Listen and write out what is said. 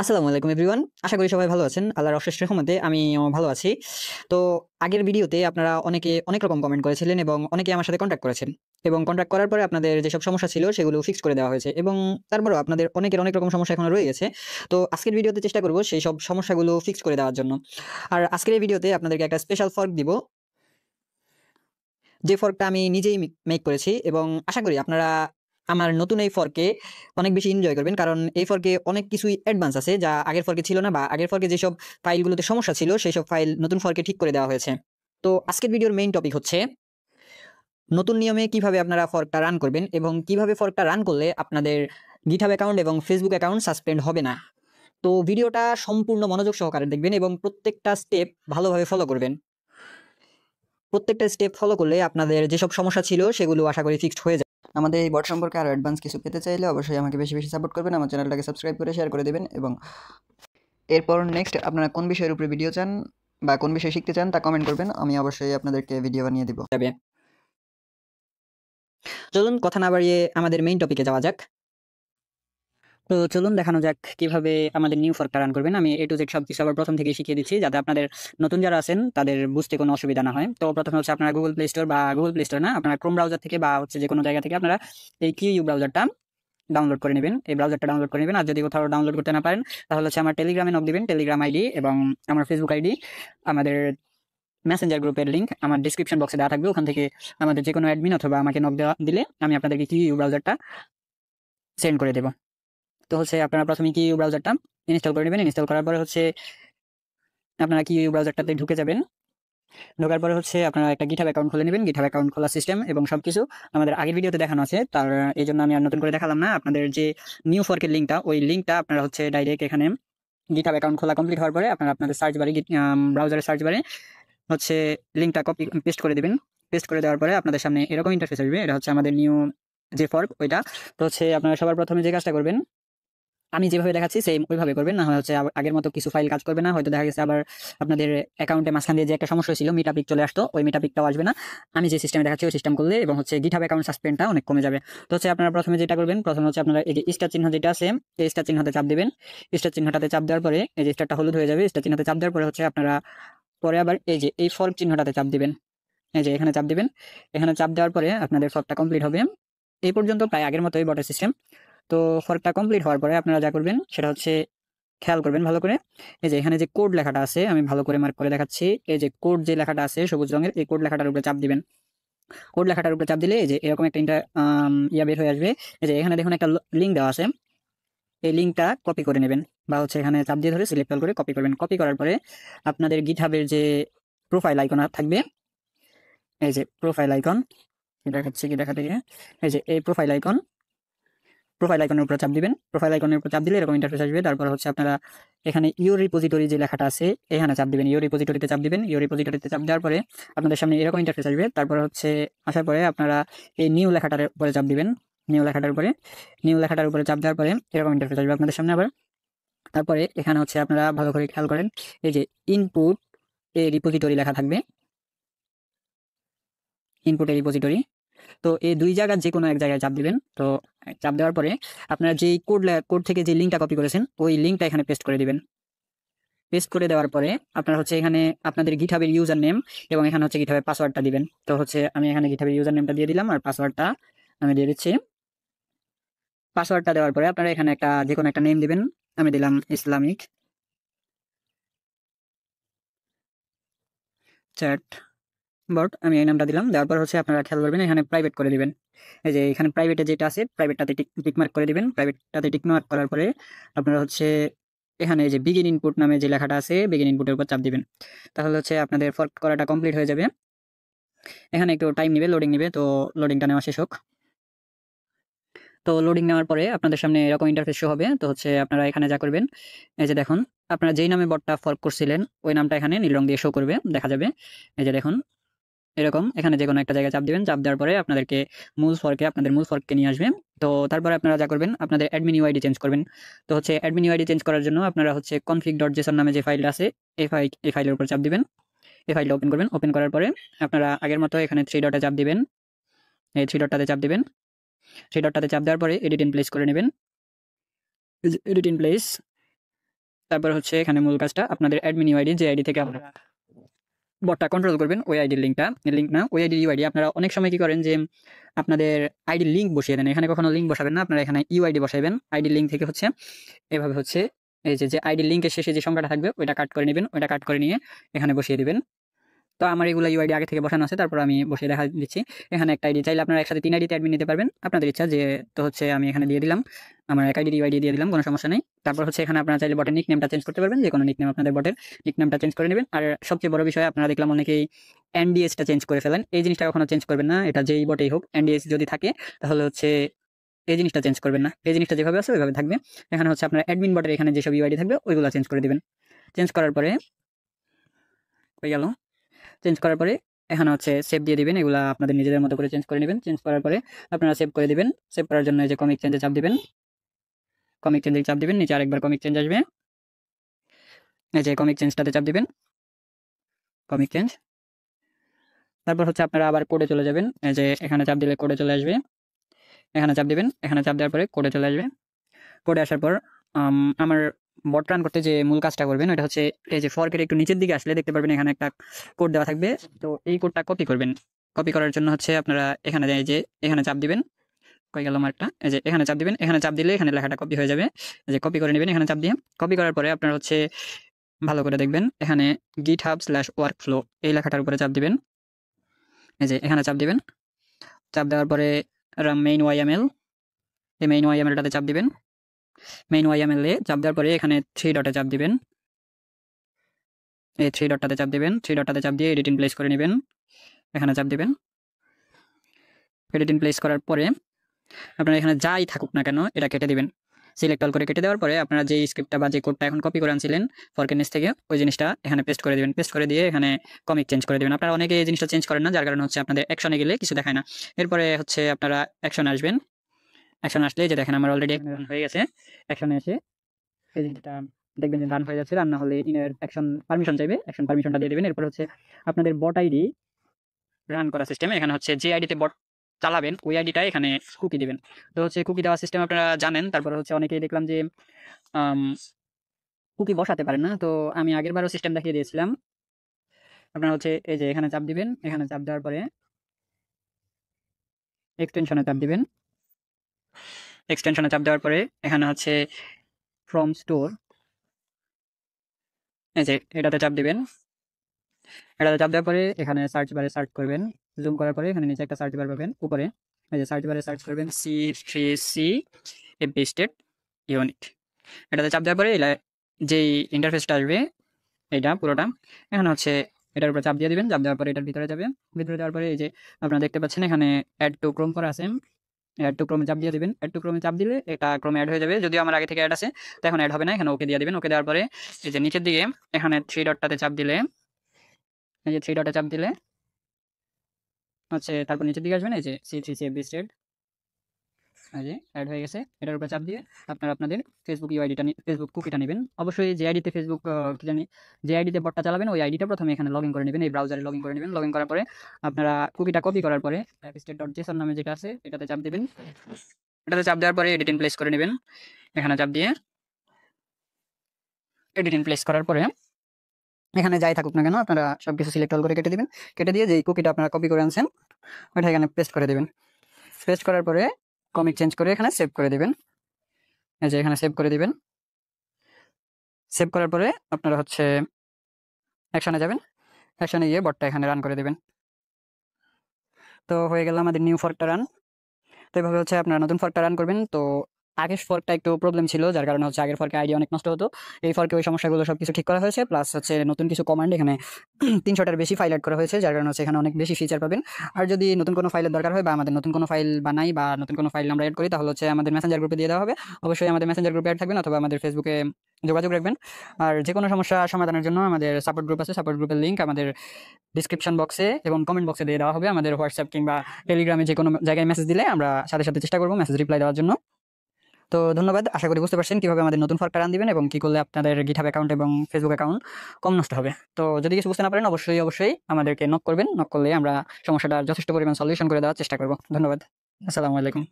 আসসালামু আলাইকুম এভরিওয়ান। আশা করি সবাই ভালো আছেন। আল্লাহর অশেষ রহমতে আমিও ভালো আছি। তো আগের ভিডিওতে আপনারা অনেকে অনেক রকম কমেন্ট করেছিলেন এবং অনেকে আমার সাথে কনট্যাক্ট করেছেন। এবং কনট্যাক্ট করার পরে আপনাদের যেসব সমস্যা ছিল সেগুলো ফিক্স করে দেওয়া হয়েছে এবং তারপরেও আপনাদের অনেকের অনেক রকম সমস্যা এখনো রয়ে গেছে। তো আজকের ভিডিওতে চেষ্টা করব সেই সব সমস্যাগুলো ফিক্স করে দেওয়ার জন্য। আর আজকের এই ভিডিওতে আপনাদেরকে একটা স্পেশাল ফর্ক দিব। যে ফর্কটা আমি নিজেই মেক করেছি এবং আশা করি আপনারা আমার নতুন এই ফর্কে অনেক বেশি এনজয় করবেন। কারণ এই ফর্কে অনেক কিছুই অ্যাডভান্স আছে যা আগের ফর্কে ছিল না, বা আগের ফর্কে যেসব ফাইলগুলোতে সমস্যা ছিল সেই সব ফাইল নতুন ফর্কে ঠিক করে দেওয়া হয়েছে। তো আজকের ভিডিওর মেইন টপিক হচ্ছে নতুন নিয়মে কিভাবে আপনারা ফর্কটা রান করবেন এবং কিভাবে ফর্কটা রান করলে আপনাদের গিটহাব অ্যাকাউন্ট এবং ফেসবুক অ্যাকাউন্ট সাসপেন্ড হবে না। তো ভিডিওটা সম্পূর্ণ মনোযোগ সহকারে দেখবেন এবং প্রত্যেকটা স্টেপ ভালোভাবে ফলো করবেন। প্রত্যেকটা স্টেপ ফলো করলে আপনাদের যেসব সমস্যা ছিল সেগুলো আশা করি ফিক্সড হয়ে যাবে। আমাদের এই বট সম্পর্কে আরও অ্যাডভান্স কিছু পেতে চাইলে অবশ্যই আমাকে বেশি বেশি সাপোর্ট করবেন, আমার চ্যানেলটাকে সাবস্ক্রাইব করে শেয়ার করে দেবেন এবং এরপর নেক্সট আপনারা কোন বিষয়ের উপরে ভিডিও চান বা কোন বিষয় শিখতে চান তা কমেন্ট করবেন, আমি অবশ্যই আপনাদেরকে ভিডিও বানিয়ে দিব। চলুন কথা না বাড়িয়ে আমাদের মেইন টপিকে যাওয়া যাক। তো চলুন দেখানো যাক কিভাবে আমাদের নিউ ফর্কটা রান করবেন। আমি A to Z সবকিছু আবার প্রথম থেকে শিখিয়ে দিচ্ছি যাতে আপনাদের নতুন যারা আছেন তাদের বুঝতে কোনো অসুবিধা না হয়। তো প্রথমে হচ্ছে আপনারা গুগল প্লে স্টোর বা গুগল প্লে স্টোর না, আপনারা ক্রোম ব্রাউজার থেকে বা হচ্ছে যে কোনো জায়গা থেকে আপনারা এই কিউ ব্রাউজারটা ডাউনলোড করে নেবেন। এই ব্রাউজারটা ডাউনলোড করে নেবেন। আর যদি কোথাও ডাউনলোড করতে না পারেন তাহলে হচ্ছে আমার টেলিগ্রামে নক দিবেন, টেলিগ্রাম আইডি এবং আমার ফেসবুক আইডি, আমাদের মেসেঞ্জার গ্রুপের লিঙ্ক আমার ডিসক্রিপশন বক্সে দেওয়া থাকবে। ওখান থেকে আমাদের যে কোনো অ্যাডমিন অথবা আমাকে নক দেওয়া দিলে আমি আপনাদেরকে কিউ ব্রাউজারটা সেন্ড করে দেবো। তো হচ্ছে আপনারা প্রথমে কি ব্রাউজারটা ইনস্টল করে নেবেন। ইনস্টল করার পরে হচ্ছে আপনারা কি ব্রাউজারটাতে ঢুকে যাবেন। ঢোকার পরে হচ্ছে আপনারা একটা গিটহাব অ্যাকাউন্ট খুলে নেবেন। গিটহাব অ্যাকাউন্ট খোলার সিস্টেম এবং সবকিছু আমাদের আগের ভিডিওতে দেখানো আছে, তার এই জন্য আমি আর নতুন করে দেখালাম না। আপনাদের যে নিউ ফর্কের লিঙ্কটা, ওই লিঙ্কটা আপনারা হচ্ছে ডাইরেক্ট এখানে গিটহাব অ্যাকাউন্ট খোলা কমপ্লিট হওয়ার পরে আপনারা আপনাদের সার্চ বারে ব্রাউজারের সার্চ বারে হচ্ছে লিঙ্কটা কপি পেস্ট করে দেবেন। পেস্ট করে দেওয়ার পরে আপনাদের সামনে এরকম ইন্টারফেস আসবে। এটা হচ্ছে আমাদের নিউ যে ফর্ক ওইটা। তো হচ্ছে আপনারা সবার প্রথমে যে কাজটা করবেন, আমি যেভাবে দেখাচ্ছি সেম ওইভাবে করবেন, না হয় হচ্ছে আগের মতো কিছু ফাইল কাজ করবে না। হয়তো দেখা গেছে আবার আপনাদের অ্যাকাউন্টে মাঝখান দিয়ে যে একটা সমস্যা ছিল মিটাপিক চলে আসতো, ওই মিটাপিকটাও আসবে না। আমি যে সিস্টেমে দেখাচ্ছি ওই সিস্টেম করলে এবং হচ্ছে গিটহাব অ্যাকাউন্ট সাসপেন্ডটা অনেক কমে যাবে। তো হচ্ছে আপনারা প্রথমে যেটা করবেন, প্রথমে হচ্ছে আপনারা এই যে স্টার চিহ্ন যেটা আছে এই স্টার চিহ্নতে চাপ দিবেন। স্টার চিহ্নটাতে চাপ দেওয়ার পরে এই যে স্টারটা হলুদ হয়ে যাবে। স্টার চিহ্নতে চাপ দেওয়ার পরে হচ্ছে আপনারা পরে আবার এই যে এই ফর্ক চিহ্নটাতে চাপ দিবেন। এই যে এখানে চাপ দিবেন। এখানে চাপ দেওয়ার পরে আপনাদের ফর্কটা কমপ্লিট হবে। এই পর্যন্ত প্রায় আগের মতোই বটের সিস্টেম। তো ফর্কটা কমপ্লিট হওয়ার পরে আপনারা যা করবেন সেটা হচ্ছে খেয়াল করবেন ভালো করে। এই যে এখানে যে কোড লেখাটা আছে আমি ভালো করে মার্ক করে দেখাচ্ছি। এই যে কোড যে লেখাটা আছে সবুজ রঙের, এই কোড লেখাটার উপরে চাপ দিবেন। কোড লেখাটার উপরে চাপ দিলে এই যে এরকম একটা ইয়া বের হয়ে আসবে। এই যে এখানে দেখুন একটা লিঙ্ক দেওয়া আছে, এই লিঙ্কটা কপি করে নেবেন বা হচ্ছে এখানে চাপ দিয়ে ধরে সিলেক্ট করে কপি করবেন। কপি করার পরে আপনাদের গিটহাবের যে প্রোফাইল আইকন থাকবে, এই যে প্রোফাইল আইকন দেখাচ্ছে কি দেখাতে গিয়ে, এই যে এই প্রোফাইল আইকন, প্রোফাইল আইকনের উপর চাপ দিবেন। প্রোফাইল আইকনের উপর চাপ দিলে এরকম ইন্টারফেস আসবে। তারপর হচ্ছে আপনারা এখানে ইউর রিপোজিটরি যে লেখাটা আছে এখানে চাপ দিবেন। ইউর রিপোজিটরিতে চাপ দিবেন। ইউর রিপোজিটরিতে চাপ দেওয়ার পরে আপনাদের সামনে এরকম ইন্টারফেস আসবে। তারপর হচ্ছে আসার পরে আপনারা এই নিউ লেখাটার উপরে চাপ দিবেন। নিউ লেখাটার উপরে চাপ দেওয়ার পরে এরকম ইন্টারফেস আসবে আপনাদের সামনে আবার। তারপরে এখানে হচ্ছে আপনারা ভালো করে খেয়াল করেন, এই যে ইনপুট এ রিপোজিটরি লেখা থাকবে, ইনপুট এ রিপোজিটরি। তো এই দুই জায়গার যে কোনো এক জায়গায় চাপ দিবেন। তো চাপ দেওয়ার পরে আপনারা যেই কোড থেকে যে লিঙ্কটা কপি করেছেন ওই লিঙ্কটা এখানে পেস্ট করে দিবেন। পেস্ট করে দেওয়ার পরে আপনারা হচ্ছে এখানে আপনাদের গিটহাবের ইউজার নেম এবং এখানে হচ্ছে গিটহাবের পাসওয়ার্ডটা দিবেন। তো হচ্ছে আমি এখানে গিটহাবের ইউজার নেমটা দিয়ে দিলাম আর পাসওয়ার্ডটা আমি দিয়ে দিচ্ছি। পাসওয়ার্ডটা দেওয়ার পরে আপনারা এখানে একটা যে কোনো একটা নেম দিবেন। আমি দিলাম ইসলামিক চ্যাট বট, আমি এই নামটা দিলাম। দেওয়ার পর হচ্ছে আপনারা খেয়াল করবেন এখানে প্রাইভেট করে দিবেন। এই যে এখানে প্রাইভেটে যেটা আছে প্রাইভেটটাতে টিকমার্ক করে দিবেন। প্রাইভেটটাতে টিকমার্ক করার পরে আপনারা হচ্ছে এখানে এই যে বিগিন ইনপুট নামে যে লেখাটা আছে বিগিন ইনপুটের উপর চাপ দিবেন। তাহলে হচ্ছে আপনাদের ফর্ক করাটা কমপ্লিট হয়ে যাবে। এখানে একটু টাইম নেবে, লোডিং নেবে। তো লোডিংটা নেওয়া শেষ হোক। তো লোডিং নেওয়ার পরে আপনাদের সামনে এরকম ইন্টারফেস শো হবে। তো হচ্ছে আপনারা এখানে যা করবেন, এই যে দেখুন আপনারা যেই নামে বটটা ফর্ক করছিলেন ওই নামটা এখানে নীল রং দিয়ে শো করবে, দেখা যাবে। এই যে দেখুন এরকম এখানে যে কোনো একটা জায়গায় চাপ দিবেন। চাপ দেওয়ার পরে আপনাদেরকে আপনাদের মূল ফর্ককে নিয়ে আসবে। তো তারপরে আপনারা যা করবেন আপনাদের অ্যাডমিন ইউআইডি চেঞ্জ করবেন। তো হচ্ছে অ্যাডমিন ইউআইডি চেঞ্জ করার জন্য আপনারা হচ্ছে config.json নামে যে ফাইলটা আছে এই ফাইলের উপর চাপ দিবেন। এই ফাইলটা ওপেন করবেন। ওপেন করার পরে আপনারা আগের মতো এখানে থ্রি ডটে চাপ দিবেন। এই থ্রি ডটটাতে চাপ দিবেন। থ্রি ডটটাতে চাপ দেওয়ার পরে এডিট ইন প্লেস করে নেবেন। এডিট ইন প্লেস তারপর হচ্ছে এখানে মূল কাজটা আপনাদের অ্যাডমিন ইউআইডি, যে আইডি থেকে আপনারা বটটা কন্ট্রোল করবেন, ওই আইডির লিঙ্ক না, ওই আইডি ইউআইডি। আপনারা অনেক সময় কি করেন যে আপনাদের আইডি লিঙ্ক বসিয়ে দেন, এখানে কখনো লিঙ্ক বসাবেন না, আপনারা এখানে ইউআইডি বসাবেন। আইডি লিঙ্ক থেকে হচ্ছে এভাবে হচ্ছে এই যে আইডি লিঙ্কের শেষে যে সংখ্যাটা থাকবে ওইটা কাট করে নেবেন, ওইটা কাট করে নিয়ে এখানে বসিয়ে দিবেন। তো আমার এগুলো ইউআইডি আগে থেকে বসানো আছে, তারপর আমি বসিয়ে দেখা দিচ্ছি। এখানে একটা আইডি, চাইলে আপনারা একসাথে 3 আইডিতে অ্যাডমিন নিতে পারবেন, আপনাদের ইচ্ছা। যে তো হচ্ছে আমি এখানে দিয়ে দিলাম আমার এক আইডি ইউআইডি দিয়ে দিলাম, কোনো সমস্যা নেই। তারপর হচ্ছে এখানে আপনারা চাইলে বটের নিকনেমটা চেঞ্জ করতে পারবেন, যে কোনো নিকনেম আপনাদের বটের নিকনেমটা চেঞ্জ করে নেবেন। আর সবচেয়ে বড় বিষয়, আপনারা দেখলাম অনেকেই এনডিএসটা চেঞ্জ করে ফেলেন, এই জিনিসটা কখনো চেঞ্জ করবেন না। এটা যেই বটেই হোক, এনডিএস যদি থাকে তাহলে হচ্ছে এই জিনিসটা চেঞ্জ করবেন না, এই জিনিসটা যেভাবে আছে ওইভাবে থাকবে। এখানে হচ্ছে আপনার অ্যাডমিন বটের এখানে যেসব ইউআইডি থাকবে ওইগুলো চেঞ্জ করে দিবেন। চেঞ্জ করার পরে হয়ে গেল। চেঞ্জ করার পরে এখানে হচ্ছে সেভ দিয়ে দিবেন, এগুলা আপনাদের নিজেদের মতো করে চেঞ্জ করে নেবেন। চেঞ্জ করার পরে আপনারা সেভ করে দিবেন। সেভ করার জন্য এই যে কমিক চেঞ্জে চাপ দিবেন, কমিক চেঞ্জে চাপ দিবেন, নিচে আরেকবার কমিক চেঞ্জ আসবে, এই যে কমিক চেঞ্জটাতে চাপ দিবেন, কমিক চেঞ্জ। তারপর হচ্ছে আপনারা আবার কোডে চলে যাবেন, এই যে এখানে চাপ দিলে কোডে চলে আসবে, এখানে চাপ দিবেন, এখানে চাপ দেওয়ার পরে কোডে চলে আসবে। কোডে আসার পর আমার বট রান করতে যে মূল কাজটা করবেন ওটা হচ্ছে এই যে ফর্কের একটু নিচের দিকে আসলে দেখতে পারবেন এখানে একটা কোড দেওয়া থাকবে। তো এই কোডটা কপি করবেন। কপি করার জন্য হচ্ছে আপনারা এখানে এই যে এখানে চাপ দিবেন, কই গেল আমারটা, এই যে এখানে চাপ দিবেন, এখানে চাপ দিলে এখানে লেখাটা কপি হয়ে যাবে। এই যে কপি করে নেবেন, এখানে চাপ দিয়ে কপি করার পরে আপনারা হচ্ছে ভালো করে দেখবেন, এখানে github/workflow এই লেখাটার উপরে চাপ দিবেন, এই যে এখানে চাপ দিবেন। চাপ দেওয়ার পরে মেইন ওয়াইএমএল, এই মেইন ওয়াইএমএলটাতে চাপ দিবেন। মেইন ওয়াইএমএল এ চাপ দেওয়ার পরে এখানে 3 ডটে চাপ দিবেন, এই 3 ডটটাতে চাপ দিবেন। 3 ডটটাতে চাপ দিয়ে এডিট ইন প্লেস করে নেবেন, এখানে চাপ দিবেন। এডিট ইন প্লেস করার পরে আপনারা এখানে যাই থাকুক না কেন এটা কেটে দিবেন। সিলেক্ট অল করে কেটে দেওয়ার পরে আপনারা যে স্ক্রিপ্টটা বা যে কোডটা এখন কপি করে আনছিলেন ফরকের নিচ থেকে, ওই জিনিসটা এখানে পেস্ট করে দিবেন। পেস্ট করে দিয়ে এখানে কমিক চেঞ্জ করে দিবেন। আপনারা অনেকে এই জিনিসটা চেঞ্জ করেন না, যার কারণে হচ্ছে আপনাদের অ্যাকশনে গেলে কিছু দেখায় না। এরপরে হচ্ছে আপনারা অ্যাকশনে আসবেন। অ্যাকশন আসলে যে দেখেন আমার অলরেডি হয়ে গেছে। অ্যাকশনে এসে এই জিনিসটা দেখবেন যে রান হয়ে যাচ্ছে। রান না হলে ইনের অ্যাকশন পারমিশন চাইবে, অ্যাকশন পারমিশনটা দিয়ে দেবেন। এরপর হচ্ছে আপনাদের বট আইডি রান করা সিস্টেমে এখানে হচ্ছে যে আইডিতে বট চালাবেন ওই আইডিটা এখানে কুকি দিবেন। তো হচ্ছে কুকি দেওয়ার সিস্টেম আপনারা জানেন। তারপরে হচ্ছে অনেকেই দেখলাম যে কুকি বসাতে পারেন না, তো আমি আগের বারও সিস্টেম দেখিয়ে দিয়েছিলাম। আপনারা হচ্ছে এই যে এখানে চাপ দিবেন, এখানে চাপ দেওয়ার পরে এক্সটেনশনে চাপ দিবেন। এক্সটেনশনে চাপ দেওয়ার পরে এখানে হচ্ছে ফ্রম স্টোর, এই যে এটাতে চাপ দিবেন। এটাতে চাপ দেওয়ার পরে এখানে সার্চ বারে সার্চ করবেন, জুম করার পরে এখানে নিচে একটা সার্চ বার পাবেন উপরে, এই যে সার্চ বারে সার্চ করবেন C3C এমপি ইউনিট। এটাতে চাপ দেওয়ার পরে যেই ইন্টারফেসটা আসবে এইটা পুরোটা এখানে হচ্ছে এটার উপরে চাপ দিয়ে দিবেন। চাপ দেওয়ার পরে এটার ভিতরে যাবে। ভিতরে যাওয়ার পরে এই যে আপনারা দেখতে পাচ্ছেন এখানে অ্যাড টু ক্রোম করা আছে, অ্যাড টু ক্রোমে চাপ দিয়ে দিবেন। অ্যাড টু ক্রোমে চাপ দিলে এটা ক্রোমে অ্যাড হয়ে যাবে। যদিও আমার আগে থেকে অ্যাড আছে, তো এখন অ্যাড হবে না। এখানে ওকে দিয়ে দিবেন। ওকে দেওয়ার পরে এই যে নিচের দিকে এখানে 3 ডটটাতে চাপ দিলে, এই যে 3 ডটে চাপ দিলে হচ্ছে তারপর নিচের দিকে আসবেন, এই যে C3C এমপি এই যে অ্যাড হয়ে গেছে। এটার উপরে চাপ দিয়ে আপনারা আপনাদের ফেসবুক ইউআইডিটা ফেসবুক কুকিটা নেবেন। অবশ্যই যে আইডিতে ফেসবুক কি জানি যে আইডিতে বটটা চালাবেন ওই আইডিটা প্রথমে এখানে লগ ইন করে নেবেন, এই ব্রাউজারে লগ ইন করে নেবেন। লগ ইন করার পরে আপনারা কুকিটা কপি করার পরে appstate.json নামে যেটা আছে এটাতে চাপ দেবেন। এটাতে চাপ দেওয়ার পরে এডিট ইন প্লেস করে নেবেন, এখানে চাপ দিয়ে এডিট ইন প্লেস করার পরে এখানে যাই থাকুক না কেন আপনারা সবকিছু সিলেক্ট অল করে কেটে দিবেন। কেটে দিয়ে যে কুকিটা আপনারা কপি করে আনছেন ওইটা এখানে পেস্ট করে দেবেন। পেস্ট করার পরে কমিক চেঞ্জ করে এখানে সেভ করে দেবেন, এই যে এখানে সেভ করে দিবেন। সেভ করার পরে আপনারা হচ্ছে অ্যাকশনে যাবেন, অ্যাকশনে গিয়ে বটটা এখানে রান করে দেবেন। তো হয়ে গেল আমাদের নিউ ফর্কটা রান। তো এইভাবে হচ্ছে আপনারা নতুন ফর্কটা রান করবেন। তো আগের ফর্কটা একটু প্রবলেম ছিল, যার কারণে হচ্ছে আগের ফর্কে আইডি অনেক নষ্ট হতো। এই ফর্কে ওই সমস্যাগুলো সব কিছু ঠিক করা হয়েছে, প্লাস হচ্ছে নতুন কিছু কমান্ড এখানে 300টার বেশি ফাইল অ্যাড করা হয়েছে, যার কারণে হচ্ছে এখানে অনেক বেশি ফিচার পাবেন। আর যদি নতুন কোনো ফাইলের দরকার হয় বা আমাদের নতুন কোনো ফাইল বানাই বা নতুন কোনো ফাইল আমরা অ্যাড করি তাহলে হচ্ছে আমাদের মেসেঞ্জার গ্রুপে দিয়ে দেওয়া হবে। অবশ্যই আমাদের মেসেঞ্জার গ্রুপে অ্যাড থাকবেন অথবা আমাদের ফেসবুকে যোগাযোগ রাখবেন। আর যে কোনো সমস্যা সমাধানের জন্য আমাদের সাপোর্ট গ্রুপ আছে, সাপোর্ট গ্রুপের লিঙ্ক আমাদের ডিসক্রিপশন বক্সে এবং কমেন্ট বক্সে দিয়ে দেওয়া হবে। আমাদের হোয়াটসঅ্যাপ কিংবা টেলিগ্রামে যে কোনো জায়গায় মেসেজ দিলে আমরা সাথে সাথে চেষ্টা করবো মেসেজ রিপ্লাই দেওয়ার জন্য। তো ধন্যবাদ। আশা করি বুঝতে পারছেন কীভাবে আমাদের নতুন ফর্কটা রান দিবেন এবং কী করলে আপনাদের গিটহাব অ্যাকাউন্ট এবং ফেসবুক অ্যাকাউন্ট কম নষ্ট হবে। তো যদি কিছু বুঝতে না পারেন অবশ্যই আমাদেরকে নক করবেন। নক করলে আমরা সমস্যাটার যথেষ্ট পরিমাণ সলিউশন করে দেওয়ার চেষ্টা করব। ধন্যবাদ। আসসালামু আলাইকুম।